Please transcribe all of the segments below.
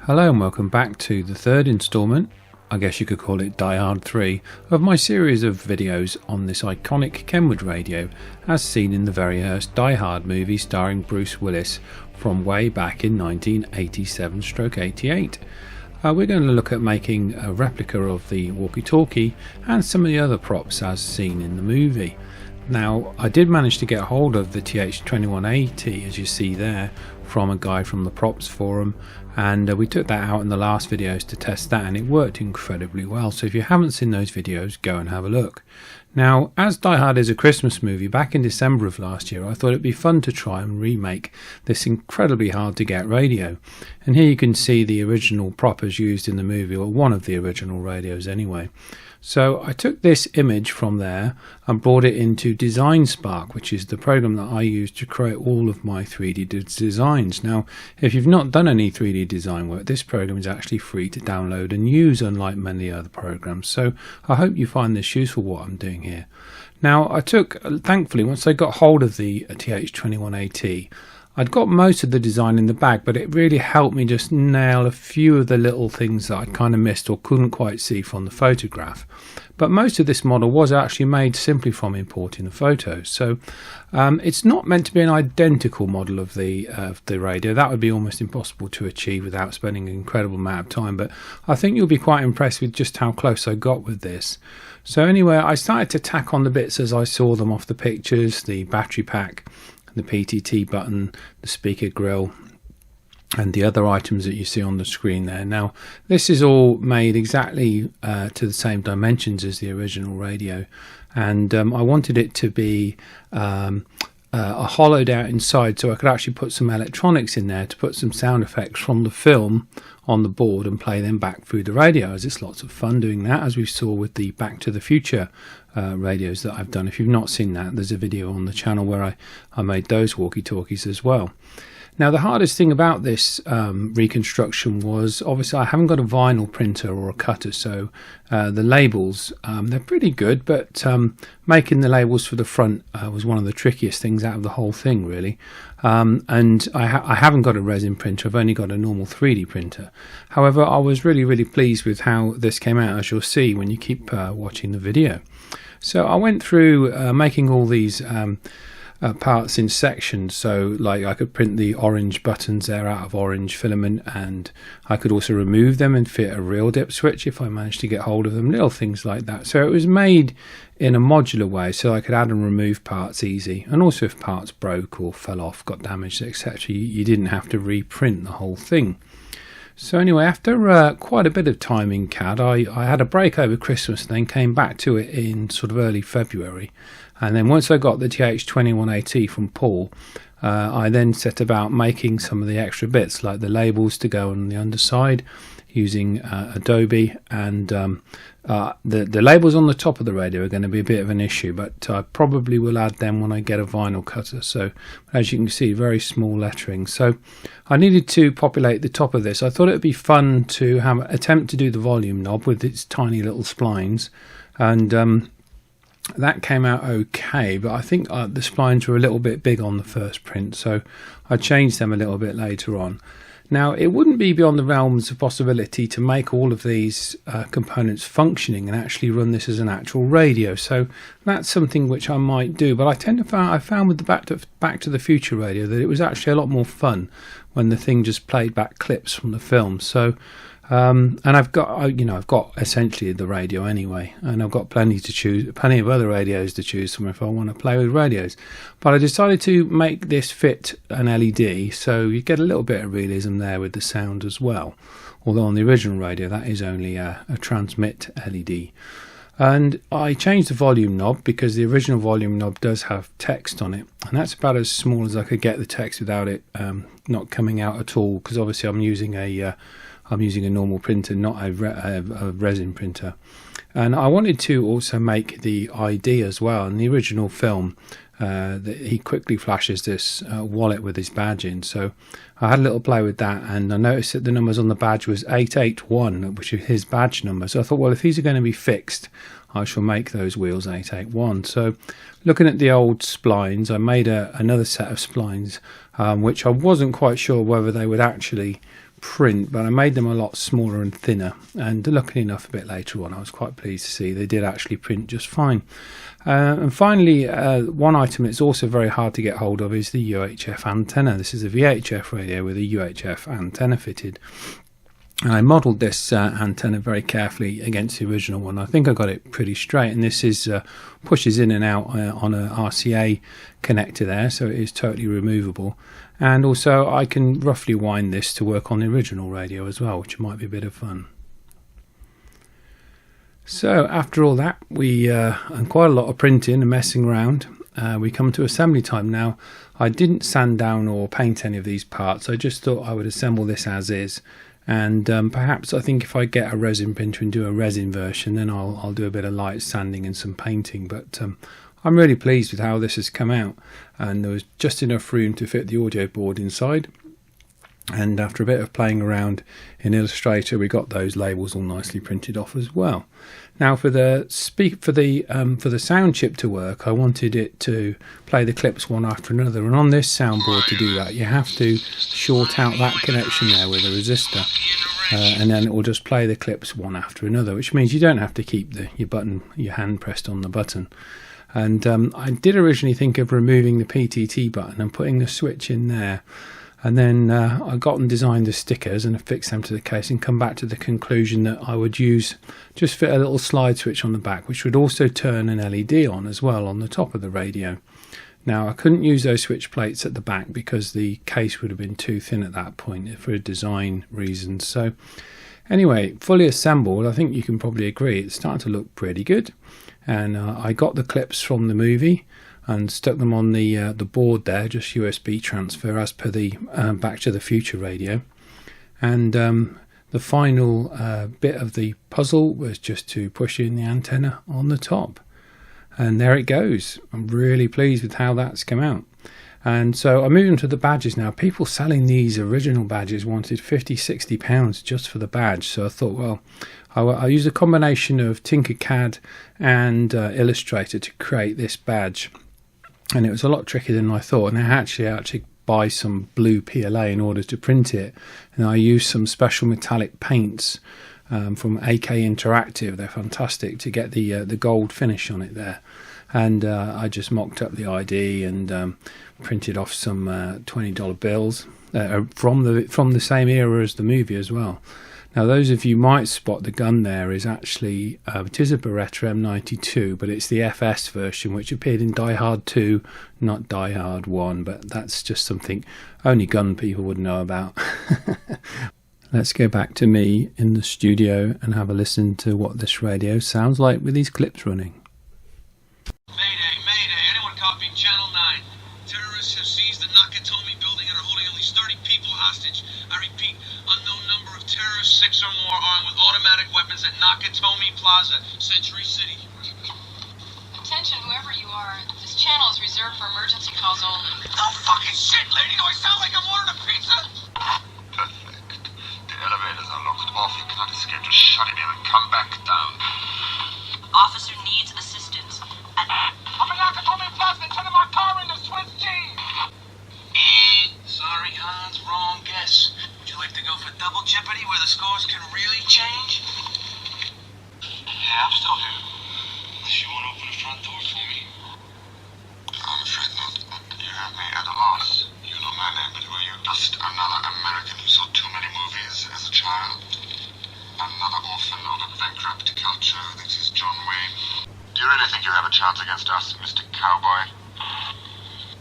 Hello and welcome back to the third instalment, I guess you could call it Die Hard 3, of my series of videos on this iconic Kenwood radio as seen in the very first Die Hard movie starring Bruce Willis from way back in 1987-88. We're going to look at making a replica of the Walkie Talkie and some of the other props as seen in the movie. Now, I did manage to get hold of the TH21-BT, as you see there, from a guy from the props forum, and we took that out in the last videos to test that, and it worked incredibly well. So if you haven't seen those videos, go and have a look. Now, as Die Hard is a Christmas movie, back in December of last year I thought it'd be fun to try and remake this incredibly hard to get radio. And here you can see the original prop as used in the movie, or one of the original radios anyway. So I took this image from there and brought it into Design Spark, which is the program that I use to create all of my 3D designs. Now, if you've not done any 3D design work, this program is actually free to download and use, unlike many other programs. So I hope you find this useful, what I'm doing here. Now, I took, thankfully, once I got hold of the TH21-BT, I'd got most of the design in the bag, but it really helped me just nail a few of the little things that I'd kind of missed or couldn't quite see from the photograph. But most of this model was actually made simply from importing the photos. So it's not meant to be an identical model of the radio. That would be almost impossible to achieve without spending an incredible amount of time. But I think you'll be quite impressed with just how close I got with this. So anyway, I started to tack on the bits as I saw them off the pictures, the battery pack, the PTT button, the speaker grill, and the other items that you see on the screen there. Now, this is all made exactly to the same dimensions as the original radio, and I wanted it to be hollowed out inside, so I could actually put some electronics in there to put some sound effects from the film on the board and play them back through the radio, as it's lots of fun doing that, as we saw with the Back to the Future radios that I've done. If you've not seen that, there's a video on the channel where I made those walkie-talkies as well. Now, the hardest thing about this reconstruction was, obviously I haven't got a vinyl printer or a cutter, so the labels, they're pretty good, but making the labels for the front was one of the trickiest things out of the whole thing, really. And I haven't got a resin printer, I've only got a normal 3D printer. However, I was really pleased with how this came out, as you'll see when you keep watching the video. So I went through making all these parts in sections, so like I could print the orange buttons there out of orange filament, and I could also remove them and fit a real dip switch if I managed to get hold of them, little things like that. So it was made in a modular way, so I could add and remove parts easy, and also if parts broke or fell off, got damaged, etc., you didn't have to reprint the whole thing. So anyway, after quite a bit of time in CAD, I had a break over Christmas and then came back to it in sort of early February. And then once I got the TH21-BT from Paul, I then set about making some of the extra bits, like the labels to go on the underside using Adobe, and the labels on the top of the radio are going to be a bit of an issue, but I probably will add them when I get a vinyl cutter. So as you can see, very small lettering. So I needed to populate the top of this. I thought it would be fun to attempt to do the volume knob with its tiny little splines, and that came out okay, but I think the splines were a little bit big on the first print, so I changed them a little bit later on. Now, it wouldn't be beyond the realms of possibility to make all of these components functioning and actually run this as an actual radio, so that's something which I might do. But I found with the Back to the Future radio that it was actually a lot more fun when the thing just played back clips from the film. So and I've got essentially the radio anyway, and I've got plenty of other radios to choose from if I want to play with radios. But I decided to make this fit an LED, so you get a little bit of realism there with the sound as well. Although on the original radio that is only a transmit LED. And I changed the volume knob because the original volume knob does have text on it, and that's about as small as I could get the text without it not coming out at all, because obviously I'm using a normal printer, not a resin printer. And I wanted to also make the ID as well. In the original film, he quickly flashes this wallet with his badge in, so I had a little play with that, and I noticed that the numbers on the badge was 881, which is his badge number. So I thought, well, if these are going to be fixed, I shall make those wheels 881. So looking at the old splines, I made another set of splines, which I wasn't quite sure whether they would actually print, but I made them a lot smaller and thinner, and luckily enough a bit later on I was quite pleased to see they did actually print just fine. And finally, one item that's also very hard to get hold of is the UHF antenna. This is a VHF radio with a UHF antenna fitted. And I modelled this antenna very carefully against the original one. I think I got it pretty straight, and this is pushes in and out on a RCA connector there, so it is totally removable. And also I can roughly wind this to work on the original radio as well, which might be a bit of fun. So after all that, we and quite a lot of printing and messing around, we come to assembly time. Now, I didn't sand down or paint any of these parts. I just thought I would assemble this as is, and perhaps I think if I get a resin printer and do a resin version, then I'll do a bit of light sanding and some painting. But I'm really pleased with how this has come out, and there was just enough room to fit the audio board inside. And after a bit of playing around in Illustrator, we got those labels all nicely printed off as well. Now, for the sound chip to work, I wanted it to play the clips one after another. And on this soundboard, to do that, you have to short out that connection there with a resistor, and then it will just play the clips one after another, which means you don't have to keep your hand pressed on the button. And I did originally think of removing the PTT button and putting the switch in there. And then I got and designed the stickers and affixed them to the case, and come back to the conclusion that I would just fit a little slide switch on the back, which would also turn an LED on as well on the top of the radio. Now, I couldn't use those switch plates at the back because the case would have been too thin at that point for design reasons. So anyway, fully assembled, I think you can probably agree it's starting to look pretty good. And I got the clips from the movie and stuck them on the board there, just USB transfer as per the Back to the Future radio. And the final bit of the puzzle was just to push in the antenna on the top. And there it goes. I'm really pleased with how that's come out. And so I'm moving to the badges now. People selling these original badges wanted £50–60 just for the badge. So I thought, well, I'll use a combination of Tinkercad and Illustrator to create this badge. And it was a lot trickier than I thought, and I actually buy some blue PLA in order to print it, and I used some special metallic paints from AK Interactive. They're fantastic to get the gold finish on it there. And I just mocked up the ID and printed off some $20 bills from the same era as the movie as well. Now, those of you might spot the gun there is actually, it is a Beretta M92, but it's the FS version, which appeared in Die Hard 2, not Die Hard 1, but that's just something only gun people would know about. Let's go back to me in the studio and have a listen to what this radio sounds like with these clips running. Mayday, mayday, anyone copy Channel 9? Terrorists have seized the Nakatomi building and are holding at least 30 people hostage. I repeat, unknown number of terrorists, 6 or more, armed with automatic weapons at Nakatomi Plaza, Century City. Attention, whoever you are, this channel is reserved for emergency calls only. Oh, fucking shit, lady! Do I sound like I'm ordering a pizza? Perfect. The elevators are locked off. You cannot escape. Just shut it in and come back down. Officer needs assistance. I'm in Nakatomi Plaza and turning my car into Swiss cheese! Sorry, Hans, wrong guess. Would you like to go for double jeopardy where the scores can really change? Yeah, I'm still here. Unless you want to open the front door for me? I'm afraid not. You have me at a loss. You know my name, but were you just another American who saw too many movies as a child? Another orphan of a bankrupt culture that is John Wayne? Do you really think you have a chance against us, Mr. Cowboy?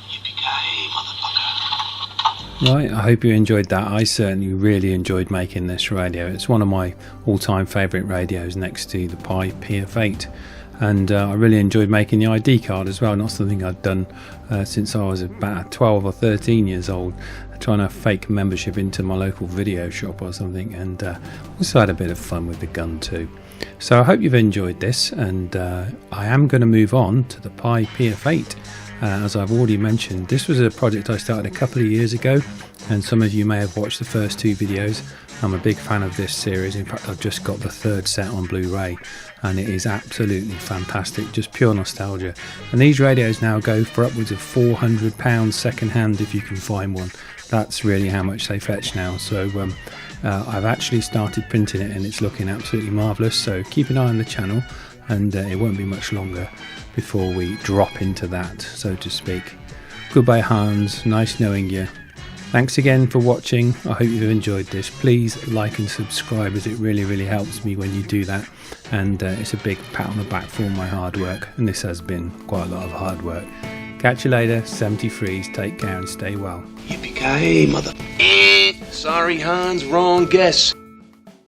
Yippee-ki-yay, motherfucker. Right, I hope you enjoyed that. I certainly really enjoyed making this radio. It's one of my all-time favourite radios next to the Pi PF8. And I really enjoyed making the ID card as well. Not something I'd done since I was about 12 or 13 years old, trying to fake membership into my local video shop or something, and also had a bit of fun with the gun too. So I hope you've enjoyed this, and I am going to move on to the Pi PF8. As I've already mentioned, this was a project I started a couple of years ago, and some of you may have watched the first 2 videos. I'm a big fan of this series. In fact, I've just got the 3rd set on Blu-ray, and it is absolutely fantastic, just pure nostalgia. And these radios now go for upwards of £400 second hand if you can find one. That's really how much they fetch now. So I've actually started printing it and it's looking absolutely marvellous, so keep an eye on the channel, and it won't be much longer before we drop into that, so to speak. Goodbye Hans, nice knowing you. Thanks again for watching. I hope you've enjoyed this. Please like and subscribe, as it really helps me when you do that, and it's a big pat on the back for all my hard work, and this has been quite a lot of hard work. Catch you later, 73s, take care and stay well. Yippee-ki-yay, mother. Sorry, Hans, wrong guess.